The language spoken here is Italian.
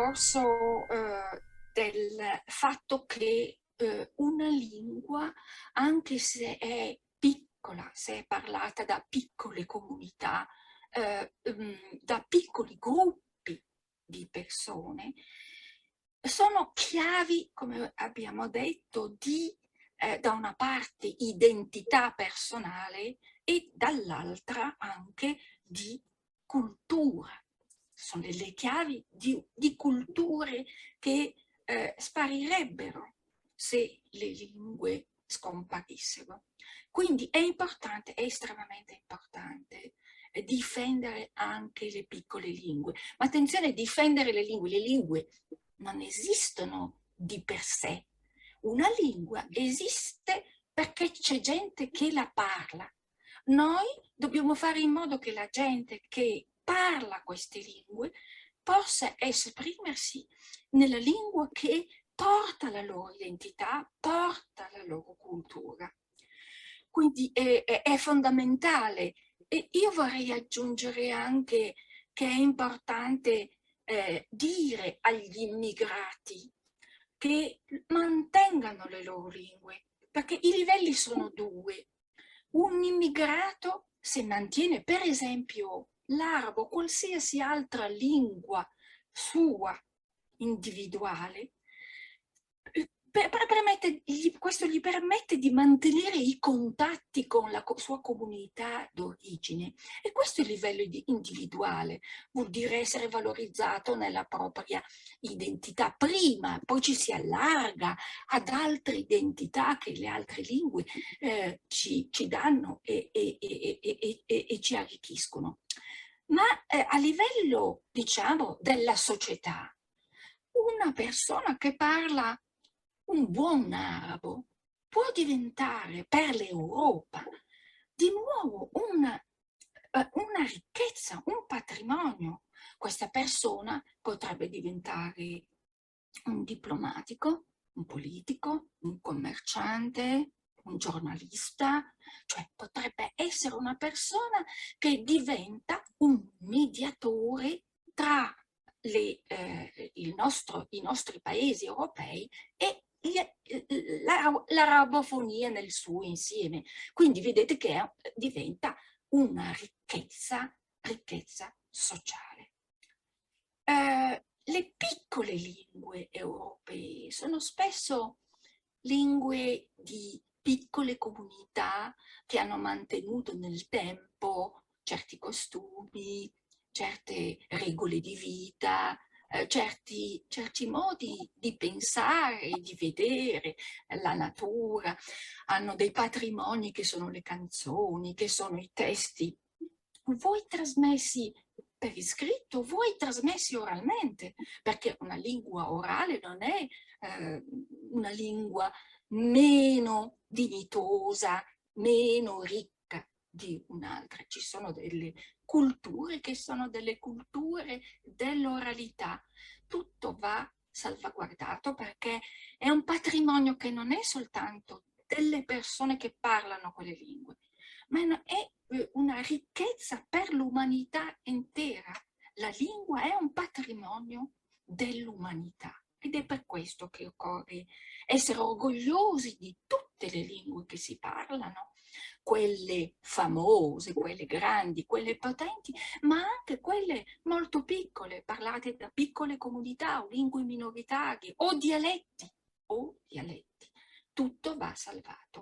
discorso del fatto che una lingua, anche se è piccola, se è parlata da piccole comunità, da piccoli gruppi di persone, sono chiavi, come abbiamo detto, di da una parte identità personale e dall'altra anche di cultura. Sono delle chiavi di culture che sparirebbero se le lingue scomparissero. Quindi è importante, è estremamente importante difendere anche le piccole lingue. Ma attenzione, difendere le lingue non esistono di per sé. Una lingua esiste perché c'è gente che la parla. Noi dobbiamo fare in modo che la gente che parla queste lingue possa esprimersi nella lingua che porta la loro identità, porta la loro cultura. Quindi è fondamentale. E io vorrei aggiungere anche che è importante dire agli immigrati che mantengano le loro lingue, perché i livelli sono due. Un immigrato, se mantiene per esempio l'arabo o qualsiasi altra lingua sua individuale, questo gli permette di mantenere i contatti con la sua comunità d'origine, e questo è il livello individuale, vuol dire essere valorizzato nella propria identità prima, poi ci si allarga ad altre identità che le altre lingue ci danno e ci arricchiscono. Ma a livello, diciamo, della società, una persona che parla un buon arabo può diventare per l'Europa di nuovo una ricchezza, un patrimonio. Questa persona potrebbe diventare un diplomatico, un politico, un commerciante, un giornalista, cioè potrebbe essere una persona che diventa un mediatore tra i nostri paesi europei e l'arabofonia nel suo insieme. Quindi vedete che diventa una ricchezza sociale. Le piccole lingue europee sono spesso lingue di piccole comunità che hanno mantenuto nel tempo certi costumi, certe regole di vita, certi modi di pensare e di vedere la natura, hanno dei patrimoni che sono le canzoni, che sono i testi, voi trasmessi per iscritto, voi trasmessi oralmente, perché una lingua orale non è una lingua meno dignitosa, meno ricca di un'altra. Ci sono delle culture che sono delle culture dell'oralità. Tutto va salvaguardato perché è un patrimonio che non è soltanto delle persone che parlano quelle lingue, ma è una ricchezza per l'umanità intera. La lingua è un patrimonio dell'umanità ed è per questo che occorre essere orgogliosi di tutte le lingue che si parlano, quelle famose, quelle grandi, quelle potenti, ma anche quelle molto piccole, parlate da piccole comunità o lingue minoritarie o dialetti. Tutto va salvato.